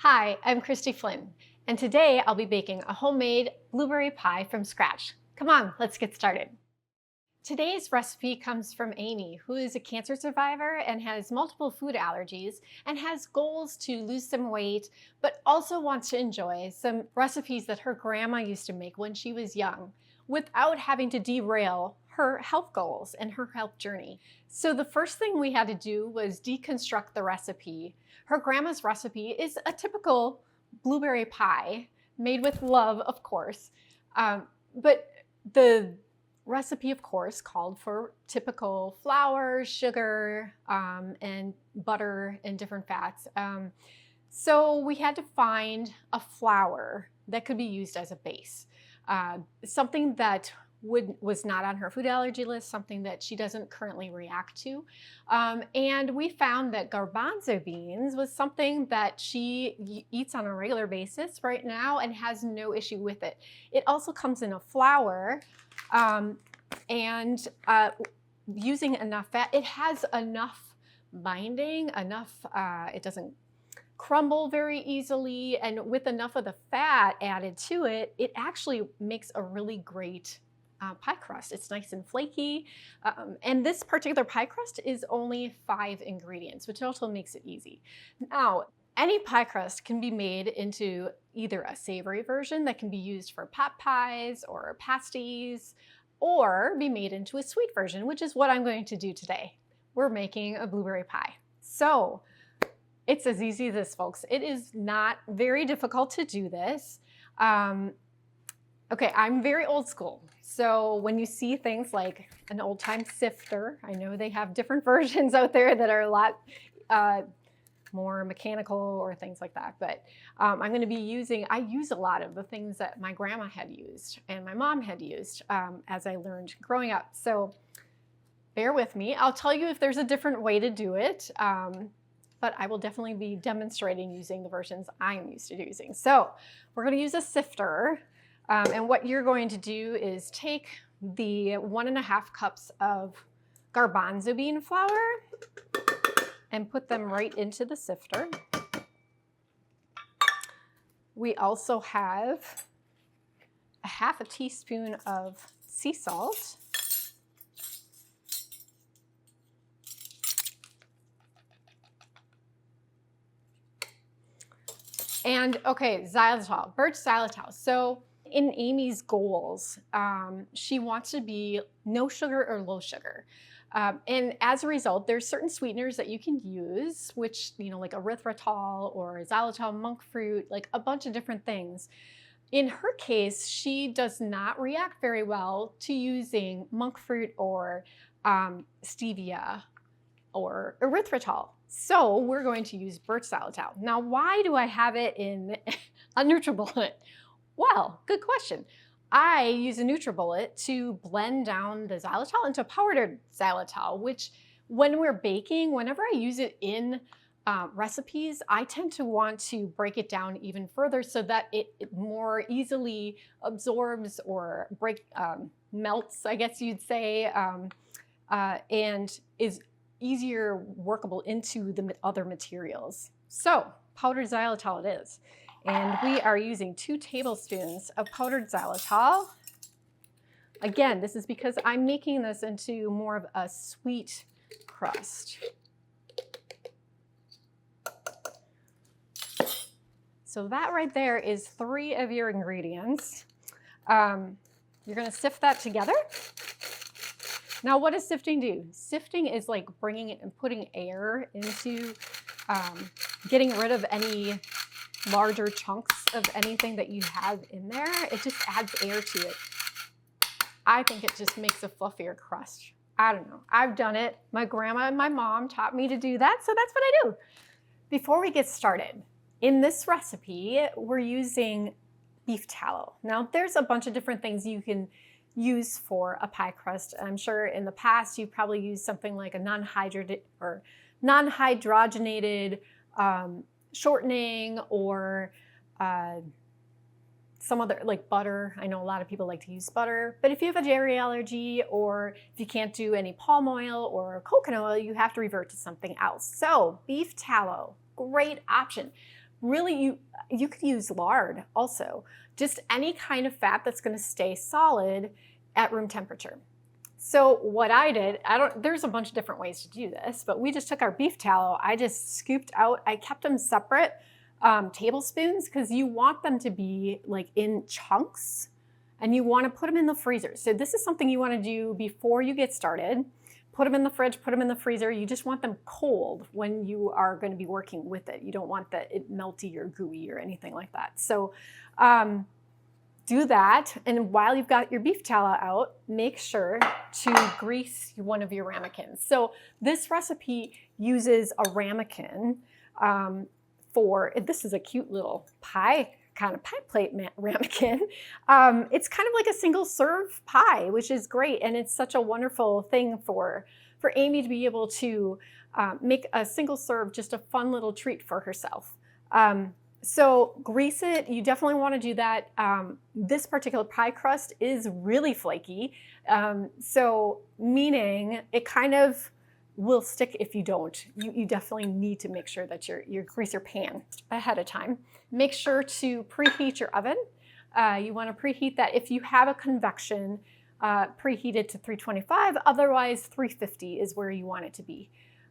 Hi, I'm Christy Flynn, and today I'll be baking a homemade blueberry pie from scratch. Come on, let's get started. Today's recipe comes from Amy, who is a cancer survivor and has multiple food allergies and has goals to lose some weight, but also wants to enjoy some recipes that her grandma used to make when she was young without having to derail her health goals and her health journey. So the first thing we had to do was deconstruct the recipe. Her grandma's recipe is a typical blueberry pie made with love, of course, but the recipe, of course, called for typical flour, sugar, and butter and different fats. So we had to find a flour that could be used as a base. Something that was not on her food allergy list, something that she doesn't currently react to. And we found that garbanzo beans was something that she eats on a regular basis right now and has no issue with it. It also comes in a flour, and using enough fat, it has enough binding, it doesn't crumble very easily, and with enough of the fat added to it, it actually makes a really great pie crust. It's nice and flaky, and this particular pie crust is only 5 ingredients, which also makes it easy. Now, any pie crust can be made into either a savory version that can be used for pot pies or pasties, or be made into a sweet version, which is what I'm going to do today. We're making a blueberry pie. So it's as easy as this, folks. It is not very difficult to do this. Okay, I'm very old school. So when you see things like an old time sifter, I know they have different versions out there that are a lot more mechanical or things like that. But I'm going to be I use a lot of the things that my grandma had used and my mom had used as I learned growing up. So bear with me. I'll tell you if there's a different way to do it. But I will definitely be demonstrating using the versions I'm used to using. So we're going to use a sifter. And what you're going to do is take the 1.5 cups of garbanzo bean flour and put them right into the sifter. We also have a 1/2 teaspoon of sea salt. And okay, xylitol, birch xylitol. So in Amy's goals, she wants to be no sugar or low sugar. And as a result, there's certain sweeteners that you can use, which, like erythritol or xylitol, monk fruit, like a bunch of different things. In her case, she does not react very well to using monk fruit or stevia or erythritol. So we're going to use birch xylitol. Now, why do I have it in a NutriBullet? Well, good question. I use a NutriBullet to blend down the xylitol into powdered xylitol, which when we're baking, whenever I use it in recipes, I tend to want to break it down even further so that it more easily absorbs or melts, I guess you'd say, and is easier workable into the other materials. So powdered xylitol it is. And we are using 2 tablespoons of powdered xylitol. Again, this is because I'm making this into more of a sweet crust. So that right there is 3 of your ingredients. You're going to sift that together. Now, what does sifting do? Sifting is like bringing it and putting air into getting rid of any larger chunks of anything that you have in there. It just adds air to it. I think it just makes a fluffier crust. I don't know. I've done it. My grandma and my mom taught me to do that, so that's what I do. Before we get started, in this recipe, we're using beef tallow. Now, there's a bunch of different things you can use for a pie crust. I'm sure in the past you've probably used something like a non-hydrogenated shortening or some other, like butter. I know a lot of people like to use butter, but if you have a dairy allergy or if you can't do any palm oil or coconut oil, you have to revert to something else. So beef tallow, great option. really, you could use lard also. Just any kind of fat that's going to stay solid at room temperature. So what I did, there's a bunch of different ways to do this, but we just took our beef tallow. I just scooped out, I kept them separate tablespoons because you want them to be like in chunks and you want to put them in the freezer. So this is something you want to do before you get started. Put them in the fridge, put them in the freezer. You just want them cold when you are going to be working with it. You don't want it melty or gooey or anything like that. So do that. And while you've got your beef tallow out, make sure to grease one of your ramekins. So this recipe uses a ramekin this is a cute little pie plate ramekin. It's kind of like a single serve pie, which is great. And it's such a wonderful thing for Amy to be able to make a single serve, just a fun little treat for herself. So grease it. You definitely want to do that. This particular pie crust is really flaky. So meaning it kind of will stick if you don't. You definitely need to make sure that you grease your pan ahead of time. Make sure to preheat your oven. You want to preheat that. If you have a convection, preheat it to 325. Otherwise, 350 is where you want it to be.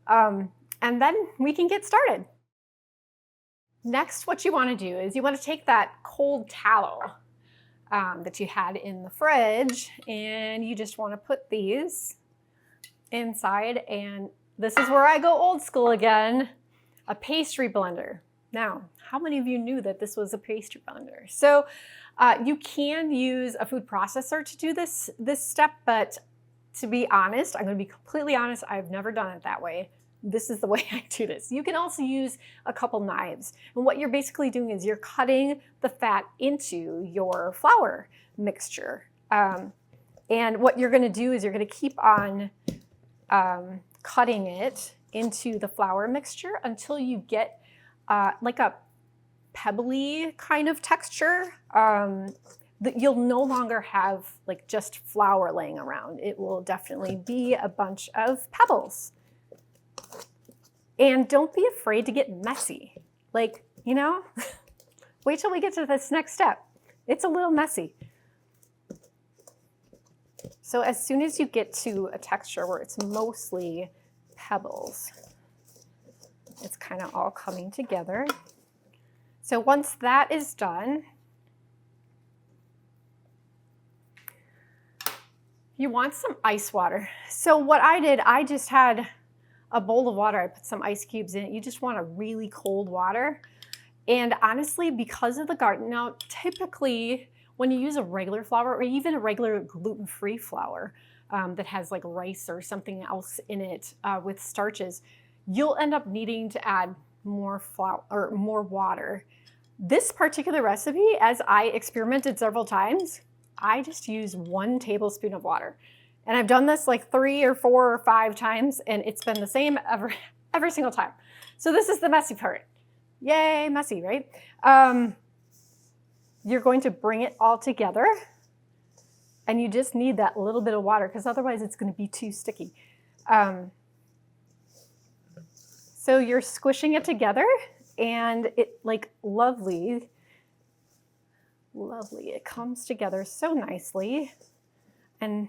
And then we can get started. Next, what you want to do is you want to take that cold tallow that you had in the fridge, and you just want to put these inside, and this is where I go old school again, a pastry blender. Now, how many of you knew that this was a pastry blender? So you can use a food processor to do this step, but to be honest, I'm going to be completely honest, I've never done it that way. This is the way I do this. You can also use a couple knives. And what you're basically doing is you're cutting the fat into your flour mixture. And what you're going to do is you're going to keep on cutting it into the flour mixture until you get like a pebbly kind of texture. That you'll no longer have like just flour laying around. It will definitely be a bunch of pebbles. And don't be afraid to get messy. Like, wait till we get to this next step. It's a little messy. So as soon as you get to a texture where it's mostly pebbles, it's kind of all coming together. So once that is done, you want some ice water. So what I did, I just had a bowl of water. I put some ice cubes in it. You just want a really cold water. And honestly, because of the garden, now typically when you use a regular flour or even a regular gluten-free flour that has like rice or something else in it with starches, you'll end up needing to add more flour or more water. This particular recipe, as I experimented several times, I just use 1 tablespoon of water. And I've done this like 3 or 4 or 5 times, and it's been the same every single time. So this is the messy part. Yay, messy, right? You're going to bring it all together, and you just need that little bit of water because otherwise it's going to be too sticky. So you're squishing it together, and it like lovely. It comes together so nicely, and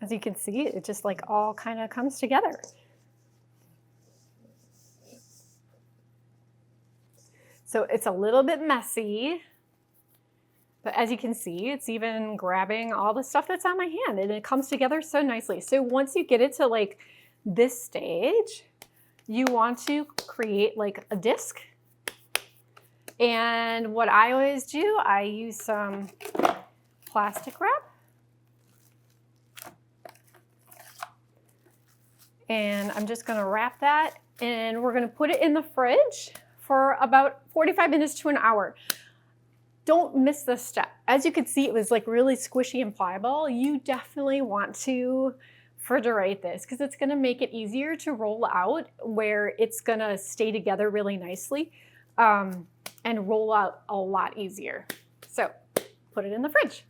as you can see, it just like all kind of comes together. So it's a little bit messy, but as you can see, it's even grabbing all the stuff that's on my hand, and it comes together so nicely. So once you get it to like this stage, you want to create like a disc. And what I always do, I use some plastic wrap. And I'm just going to wrap that, and we're going to put it in the fridge for about 45 minutes to an hour. Don't miss this step. As you can see, it was like really squishy and pliable. You definitely want to refrigerate this because it's going to make it easier to roll out, where it's going to stay together really nicely and roll out a lot easier. So put it in the fridge.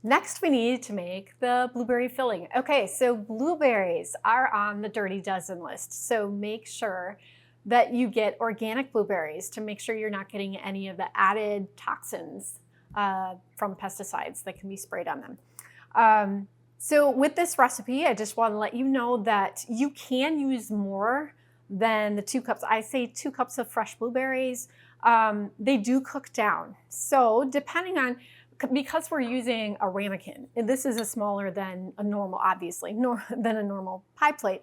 Next, we need to make the blueberry filling. Okay, so blueberries are on the dirty dozen list. So make sure that you get organic blueberries to make sure you're not getting any of the added toxins from pesticides that can be sprayed on them. So with this recipe, I just want to let you know that you can use more than the 2 cups. I say 2 cups of fresh blueberries. They do cook down. So depending on, because we're using a ramekin, and this is a smaller than a normal, obviously, than a normal pie plate.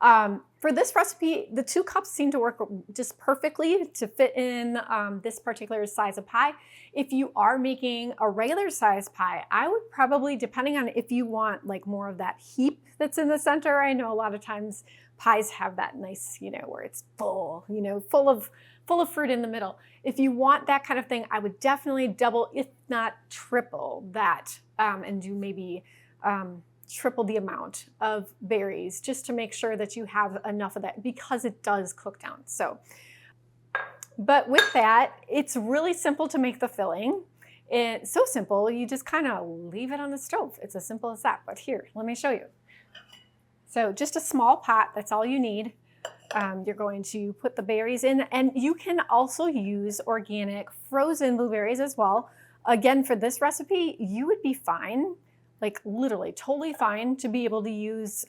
For this recipe, the 2 cups seem to work just perfectly to fit in this particular size of pie. If you are making a regular size pie, I would probably, depending on if you want like more of that heap that's in the center. I know a lot of times pies have that nice, where it's full, full of fruit in the middle. If you want that kind of thing, I would definitely double, if not triple that, and do maybe triple the amount of berries just to make sure that you have enough of that, because it does cook down. So, but with that, it's really simple to make the filling. It's so simple, you just kind of leave it on the stove. It's as simple as that. But here, let me show you. So just a small pot, that's all you need. You're going to put the berries in, and you can also use organic frozen blueberries as well. Again, for this recipe, you would be fine, like literally totally fine, to be able to use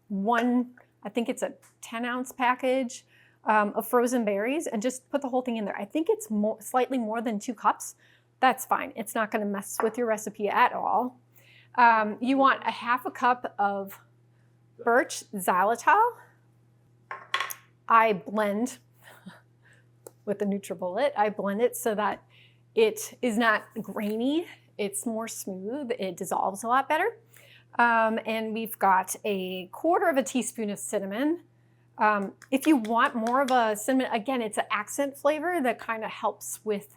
one, I think it's a 10-ounce package of frozen berries, and just put the whole thing in there. I think it's slightly more than 2 cups. That's fine. It's not going to mess with your recipe at all. You want a 1/2 cup of birch xylitol. I blend with the NutriBullet. I blend it so that it is not grainy. It's more smooth. It dissolves a lot better. And we've got a 1/4 teaspoon of cinnamon. If you want more of a cinnamon, again, it's an accent flavor that kind of helps with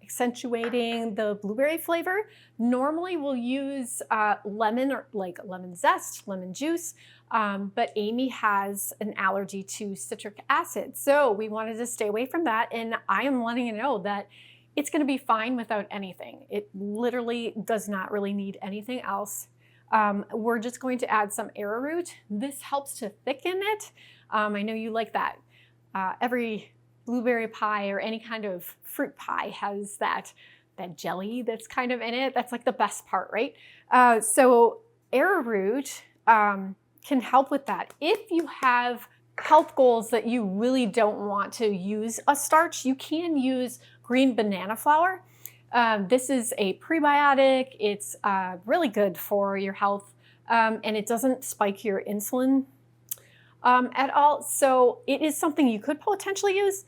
accentuating the blueberry flavor. Normally we'll use lemon, or like lemon zest, lemon juice, but Amy has an allergy to citric acid. So we wanted to stay away from that, and I am letting you know that it's going to be fine without anything. It literally does not really need anything else. We're just going to add some arrowroot. This helps to thicken it. I know you like that. Every blueberry pie or any kind of fruit pie has that jelly that's kind of in it. That's like the best part, right? So arrowroot can help with that. If you have health goals that you really don't want to use a starch, you can use green banana flour. This is a prebiotic. It's really good for your health, and it doesn't spike your insulin at all. So it is something you could potentially use.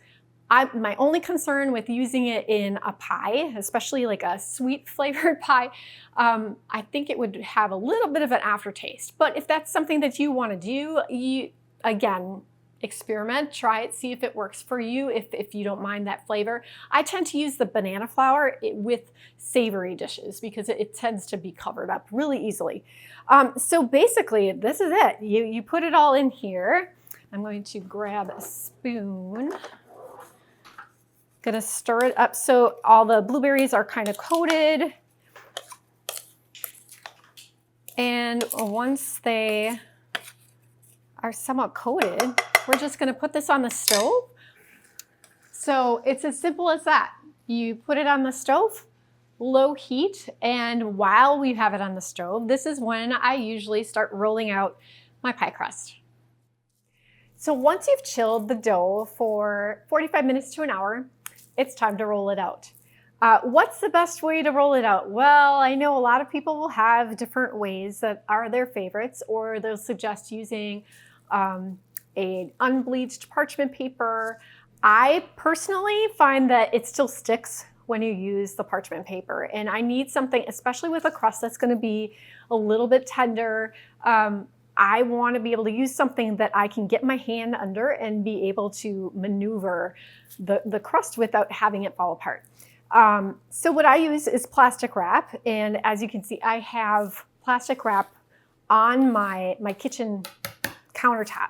My only concern with using it in a pie, especially like a sweet flavored pie, I think it would have a little bit of an aftertaste. But if that's something that you want to do, again, experiment, try it, see if it works for you, if you don't mind that flavor. I tend to use the banana flour with savory dishes because it tends to be covered up really easily. So basically, this is it. You put it all in here. I'm going to grab a spoon. Gonna stir it up so all the blueberries are kind of coated. And once they are somewhat coated, we're just gonna put this on the stove. So it's as simple as that. You put it on the stove, low heat, and while we have it on the stove, this is when I usually start rolling out my pie crust. So once you've chilled the dough for 45 minutes to an hour, it's time to roll it out. What's the best way to roll it out? Well, I know a lot of people will have different ways that are their favorites, or they'll suggest using an unbleached parchment paper. I personally find that it still sticks when you use the parchment paper, and I need something, especially with a crust that's going to be a little bit tender. I want to be able to use something that I can get my hand under and be able to maneuver the crust without having it fall apart. So what I use is plastic wrap, and as you can see, I have plastic wrap on my kitchen countertop.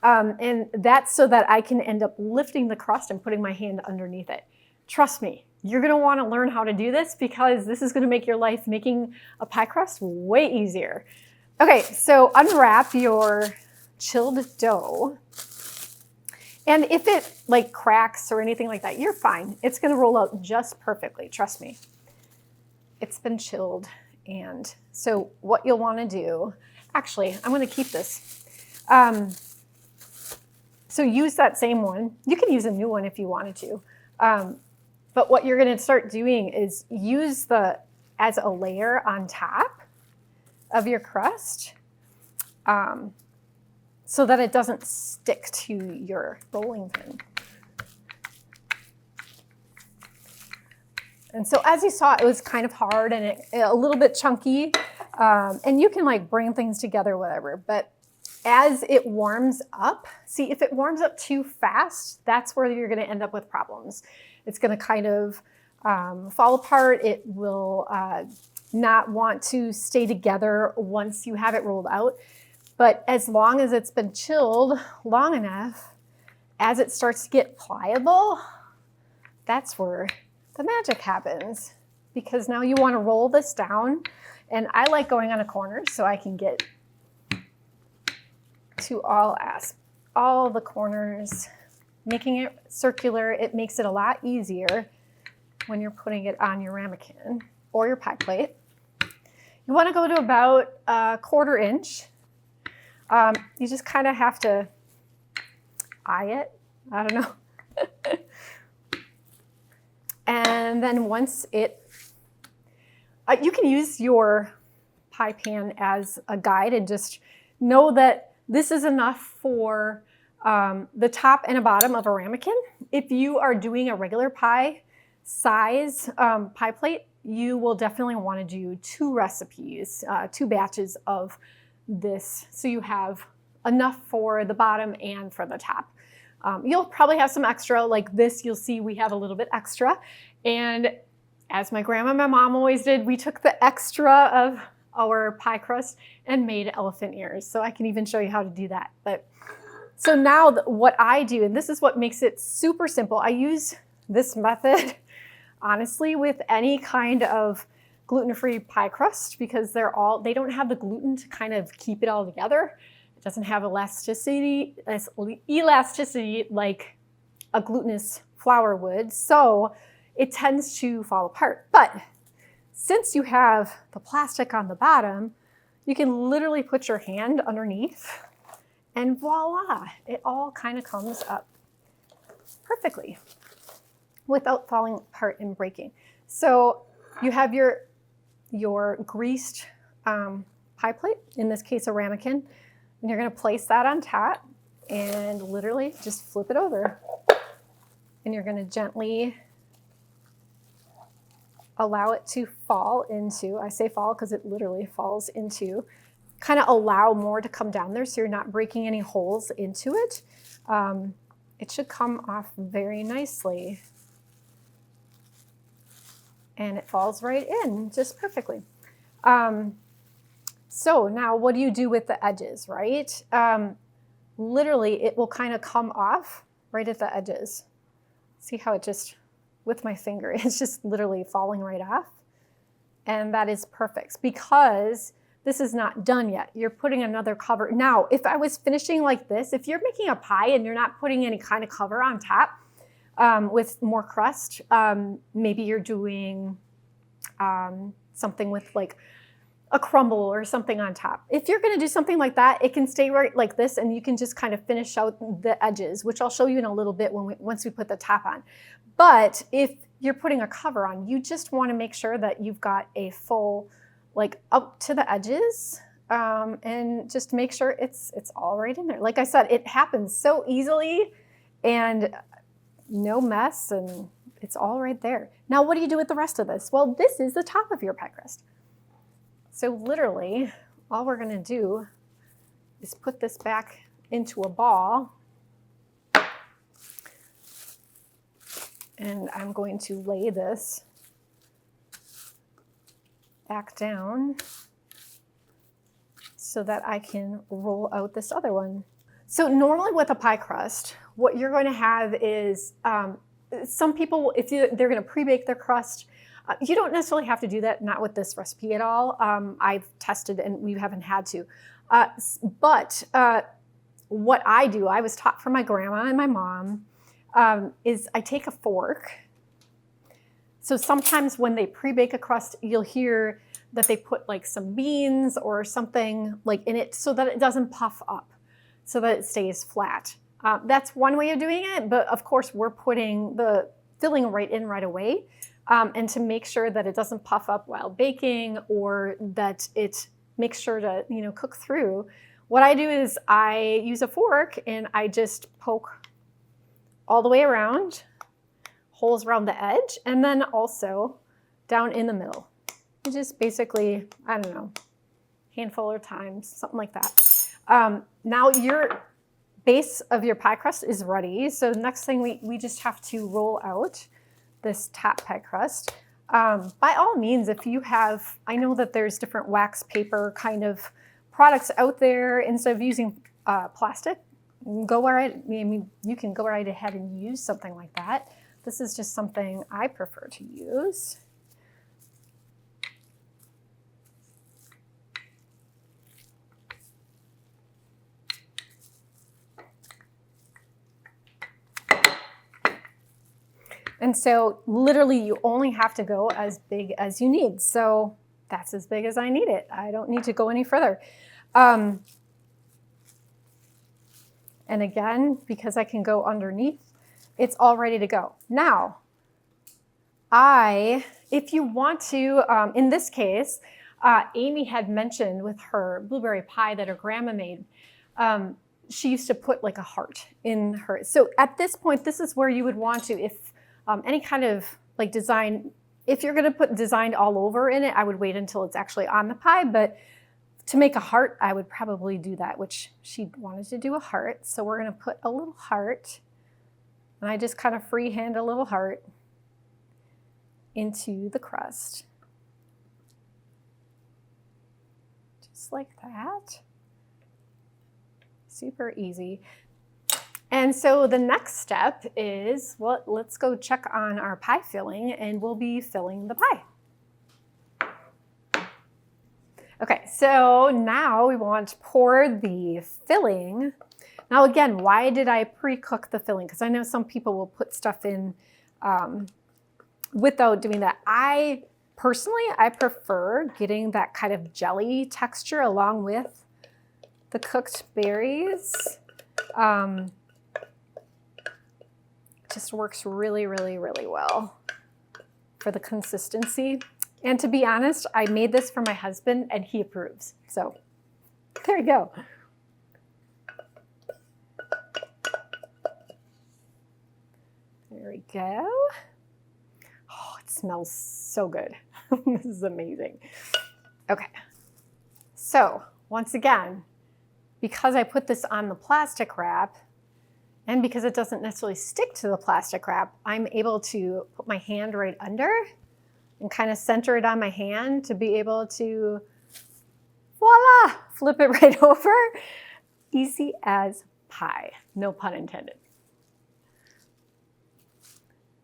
And that's so that I can end up lifting the crust and putting my hand underneath it. Trust me, you're gonna wanna learn how to do this because this is gonna make your life making a pie crust way easier. Okay, so unwrap your chilled dough And if it like cracks or anything like that, you're fine. It's gonna roll out just perfectly, trust me. It's been chilled. And so what you'll wanna do, actually, I'm gonna keep this. So use that same one. You can use a new one if you wanted to. But what you're gonna start doing is use as a layer on top of your crust, so that it doesn't stick to your rolling pin. And so as you saw, it was kind of hard and a little bit chunky, and you can like bring things together, whatever, but as it warms up, see if it warms up too fast, that's where you're gonna end up with problems. It's gonna kind of fall apart. It will not want to stay together once you have it rolled out. But as long as it's been chilled long enough, as it starts to get pliable, that's where the magic happens. Because now you want to roll this down, and I like going on a corner so I can get to all the corners, making it circular. It makes it a lot easier when you're putting it on your ramekin or your pie plate. You want to go to about a 1/4 inch. You just kind of have to eye it. I don't know. And then once you can use your pie pan as a guide and just know that this is enough for the top and a bottom of a ramekin. If you are doing a regular pie size pie plate, you will definitely want to do 2 recipes, 2 batches of this, so you have enough for the bottom and for the top. You'll probably have some extra, like this, you'll see we have a little bit extra. And as my grandma and my mom always did, we took the extra of our pie crust and made elephant ears. So I can even show you how to do that. But so now what I do, and this is what makes it super simple, I use this method, honestly, with any kind of gluten-free pie crust, because they don't have the gluten to kind of keep it all together. It doesn't have elasticity like a glutinous flour would, so it tends to fall apart. But since you have the plastic on the bottom, you can literally put your hand underneath and voila, it all kind of comes up perfectly without falling apart and breaking. So you have your greased pie plate, in this case a ramekin, and you're going to place that on top and literally just flip it over. And you're going to gently allow it to fall into, I say fall because it literally falls into, kind of allow more to come down there so you're not breaking any holes into it. It should come off very nicely. And it falls right in just perfectly. So now what do you do with the edges, right? Literally, it will kind of come off right at the edges. See how it just, with my finger, it's just literally falling right off. And that is perfect because this is not done yet. You're putting another cover. Now, if I was finishing like this, if you're making a pie and you're not putting any kind of cover on top, with more crust, maybe you're doing something with like a crumble or something on top. If you're gonna do something like that, it can stay right like this and you can just kind of finish out the edges, which I'll show you in a little bit once we put the top on. But if you're putting a cover on, you just wanna make sure that you've got a full, like up to the edges, and just make sure it's all right in there. Like I said, it happens so easily and no mess, and it's all right there. Now, what do you do with the rest of this? Well, this is the top of your pie crust. So literally, all we're gonna do is put this back into a ball, and I'm going to lay this back down so that I can roll out this other one. So normally with a pie crust, what you're going to have is, some people, if they're going to pre-bake their crust, you don't necessarily have to do that, not with this recipe at all. I've tested and we haven't had to. But what I do, I was taught from my grandma and my mom, is I take a fork. So sometimes when they pre-bake a crust, you'll hear that they put like some beans or something like in it so that it doesn't puff up, so that it stays flat. That's one way of doing it, but of course we're putting the filling right away, and to make sure that it doesn't puff up while baking, or that it makes sure to, you know, cook through. What I do is I use a fork and I just poke all the way around, holes around the edge, and then also down in the middle. Just basically, I don't know, handful of times, something like that. Now your base of your pie crust is ready. So next thing we just have to roll out this top pie crust. By all means, if you have, I know that there's different wax paper kind of products out there. Instead of using plastic, I mean, you can go right ahead and use something like that. This is just something I prefer to use. And so literally you only have to go as big as you need. So that's as big as I need it. I don't need to go any further. And again, because I can go underneath, it's all ready to go. Now, if you want to, in this case, Amy had mentioned with her blueberry pie that her grandma made, she used to put like a heart in her. So at this point, this is where you would want to, if any kind of like design, if you're going to put designed all over in it, I would wait until it's actually on the pie. But to make a heart, I would probably do that, which she wanted to do a heart. So we're going to put a little heart, and I just kind of freehand a little heart into the crust. Just like that. Super easy. And so the next step is, well, let's go check on our pie filling, and we'll be filling the pie. Okay, so now we want to pour the filling. Now again, why did I pre-cook the filling? Because I know some people will put stuff in without doing that. Personally, I prefer getting that kind of jelly texture along with the cooked berries. Just works really, really, really well for the consistency. And to be honest, I made this for my husband and he approves. So there you go. There we go. Oh, it smells so good. This is amazing. Okay. So once again, because I put this on the plastic wrap, and because it doesn't necessarily stick to the plastic wrap, I'm able to put my hand right under and kind of center it on my hand to be able to, voila, flip it right over. Easy as pie, no pun intended.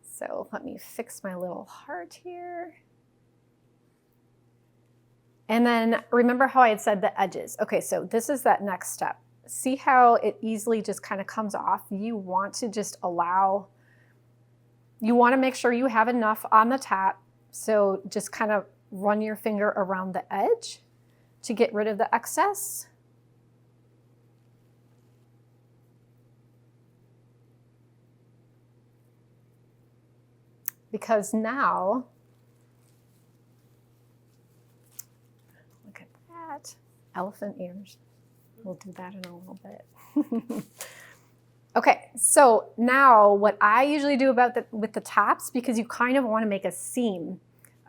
So let me fix my little heart here. And then remember how I had said the edges. Okay, so this is that next step. See how it easily just kind of comes off? You want to just you want to make sure you have enough on the top. So just kind of run your finger around the edge to get rid of the excess. Because now, look at that, elephant ears. We'll do that in a little bit. Okay, so now what I usually do with the tops, because you kind of want to make a seam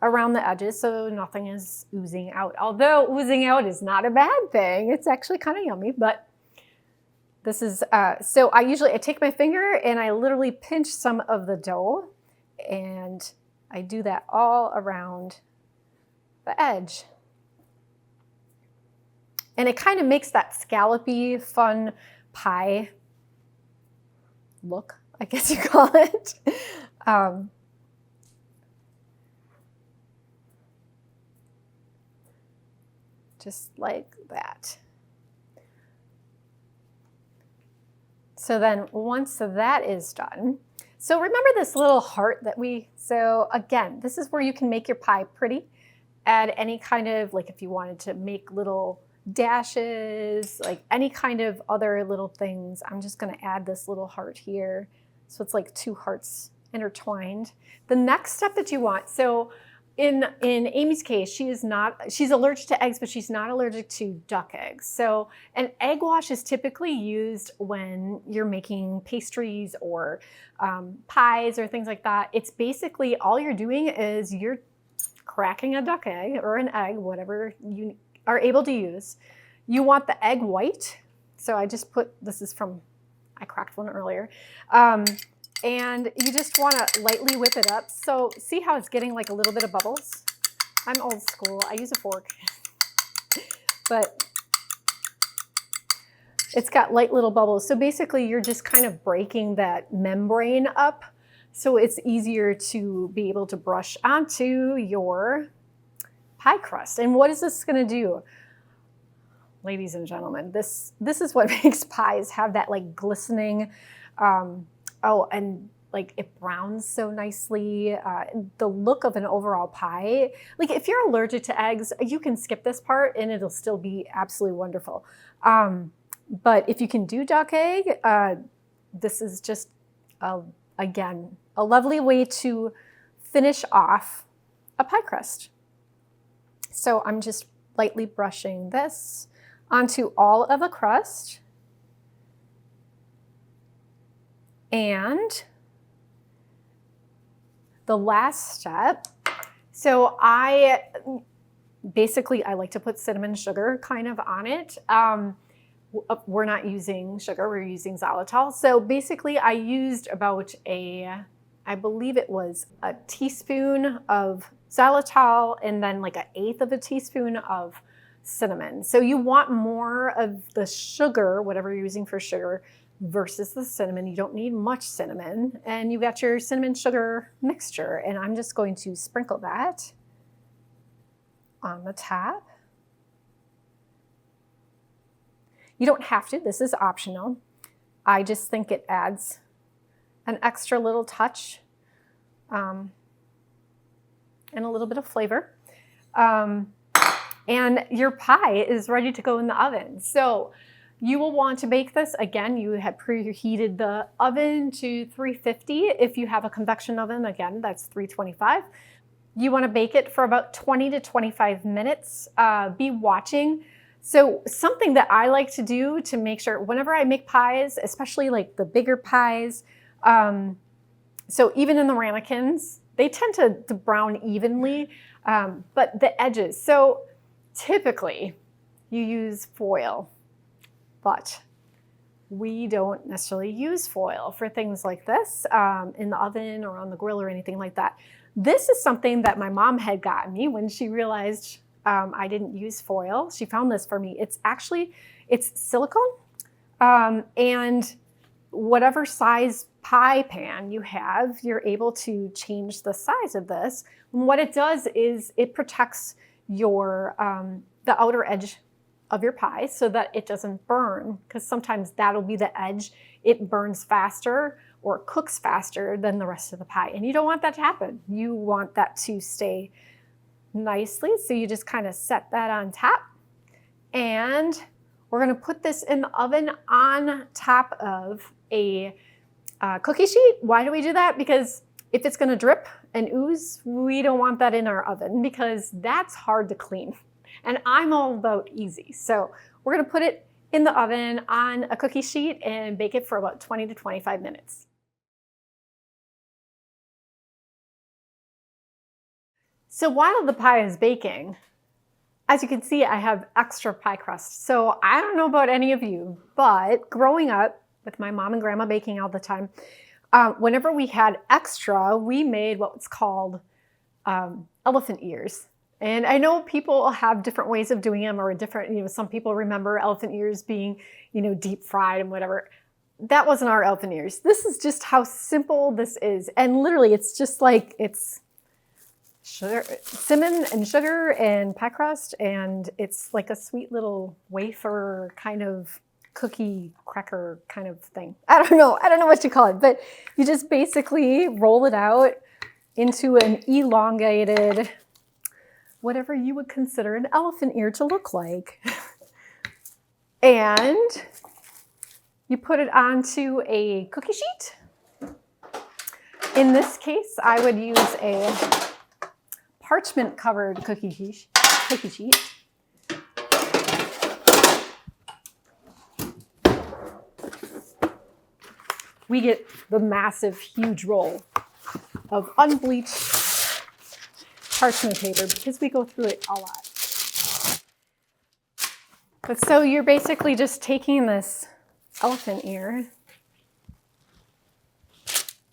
around the edges so nothing is oozing out. Although oozing out is not a bad thing. It's actually kind of yummy, but this is, so I take my finger and I literally pinch some of the dough, and I do that all around the edge. And it kind of makes that scallopy, fun pie look, I guess you call it. Just like that. So then once that is done, so remember this little heart that so again, this is where you can make your pie pretty. Add any kind of, like if you wanted to make little dashes, like any kind of other little things. I'm just gonna add this little heart here. So it's like two hearts intertwined. The next step that you want, so in Amy's case, she's allergic to eggs, but she's not allergic to duck eggs. So an egg wash is typically used when you're making pastries or pies or things like that. It's basically all you're doing is you're cracking a duck egg or an egg, whatever you are able to use. You want the egg white. So I just this is from, I cracked one earlier. And you just want to lightly whip it up. So see how it's getting like a little bit of bubbles? I'm old school. I use a fork. But it's got light little bubbles. So basically you're just kind of breaking that membrane up so it's easier to be able to brush onto your pie crust. And what is this going to do? Ladies and gentlemen, this is what makes pies have that like glistening, and like it browns so nicely. The look of an overall pie, like if you're allergic to eggs, you can skip this part and it'll still be absolutely wonderful. But if you can do duck egg, this is just, again, a lovely way to finish off a pie crust. So I'm just lightly brushing this onto all of the crust. And the last step, so I like to put cinnamon sugar kind of on it. We're not using sugar, we're using xylitol. So basically I used about I believe it was a teaspoon of xylitol and then like 1/8 of a teaspoon of cinnamon. So you want more of the sugar, whatever you're using for sugar, versus the cinnamon. You don't need much cinnamon. And you got your cinnamon sugar mixture. And I'm just going to sprinkle that on the top. You don't have to, this is optional. I just think it adds an extra little touch and a little bit of flavor. And your pie is ready to go in the oven. So you will want to bake this. Again, you have preheated the oven to 350. If you have a convection oven, again, that's 325. You want to bake it for about 20 to 25 minutes. Be watching. So something that I like to do to make sure whenever I make pies, especially like the bigger pies, so even in the ramekins, they tend to brown evenly, but the edges. So typically you use foil, but we don't necessarily use foil for things like this in the oven or on the grill or anything like that. This is something that my mom had gotten me when she realized I didn't use foil. She found this for me. It's silicone, and whatever size pie pan you have, you're able to change the size of this. And what it does is it protects your the outer edge of your pie so that it doesn't burn, because sometimes that'll be the edge. It burns faster or cooks faster than the rest of the pie, and you don't want that to happen. You want that to stay nicely, so you just kind of set that on top, and we're going to put this in the oven on top of a cookie sheet. Why do we do that? Because if it's going to drip and ooze, we don't want that in our oven because that's hard to clean. And I'm all about easy. So we're going to put it in the oven on a cookie sheet and bake it for about 20 to 25 minutes. So while the pie is baking, as you can see, I have extra pie crust. So I don't know about any of you, but growing up with my mom and grandma baking all the time, whenever we had extra, we made what's called elephant ears. And I know people have different ways of doing them, or different, some people remember elephant ears being, deep fried and whatever. That wasn't our elephant ears. This is just how simple this is. And literally it's just like, it's sugar, cinnamon and sugar and pie crust, and it's like a sweet little wafer kind of cookie cracker kind of thing. I don't know what you call it, but you just basically roll it out into an elongated, whatever you would consider an elephant ear to look like. And you put it onto a cookie sheet. In this case, I would use a parchment covered cookie sheet. We get the massive, huge roll of unbleached parchment paper because we go through it a lot. But so you're basically just taking this elephant ear,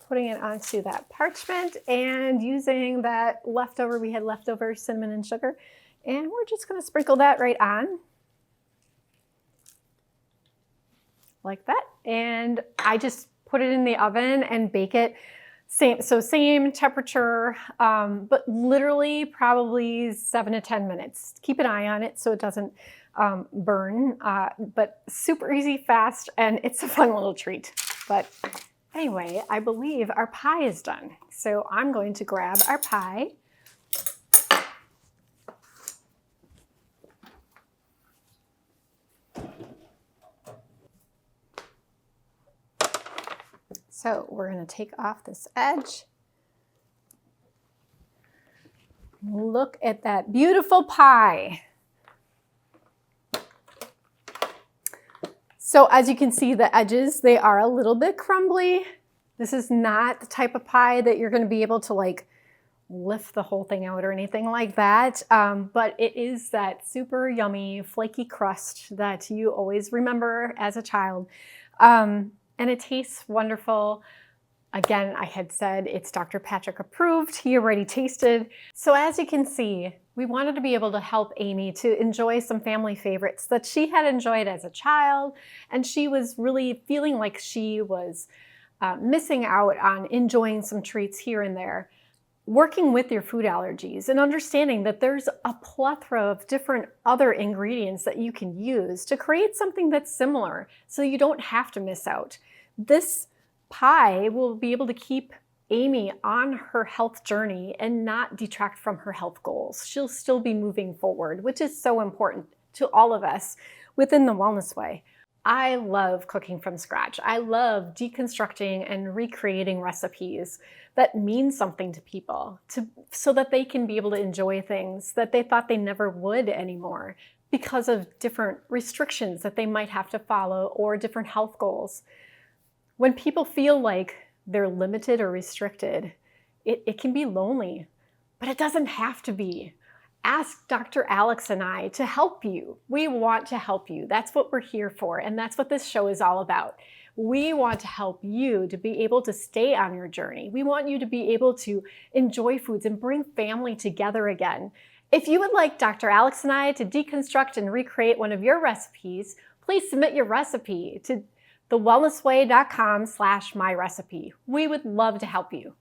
putting it onto that parchment and using that leftover, we had leftover cinnamon and sugar, and we're just going to sprinkle that right on like that. And I just put it in the oven and bake it. Same temperature, but literally probably 7 to 10 minutes. Keep an eye on it so it doesn't burn, but super easy, fast, and it's a fun little treat. But anyway, I believe our pie is done. So I'm going to grab our pie. So we're going to take off this edge. Look at that beautiful pie. So as you can see, the edges, they are a little bit crumbly. This is not the type of pie that you're going to be able to like lift the whole thing out or anything like that. But it is that super yummy, flaky crust that you always remember as a child. And it tastes wonderful. Again, I had said it's Dr. Patrick approved. He already tasted. So as you can see, we wanted to be able to help Amy to enjoy some family favorites that she had enjoyed as a child. And she was really feeling like she was missing out on enjoying some treats here and there. Working with your food allergies and understanding that there's a plethora of different other ingredients that you can use to create something that's similar so you don't have to miss out. This pie will be able to keep Amy on her health journey and not detract from her health goals. She'll still be moving forward, which is so important to all of us within the Wellness Way. I love cooking from scratch. I love deconstructing and recreating recipes that mean something to people so that they can be able to enjoy things that they thought they never would anymore because of different restrictions that they might have to follow or different health goals. When people feel like they're limited or restricted, it can be lonely, but it doesn't have to be. Ask Dr. Alex and I to help you. We want to help you. That's what we're here for, and that's what this show is all about. We want to help you to be able to stay on your journey. We want you to be able to enjoy foods and bring family together again. If you would like Dr. Alex and I to deconstruct and recreate one of your recipes, please submit your recipe to thewellnessway.com/myrecipe. We would love to help you.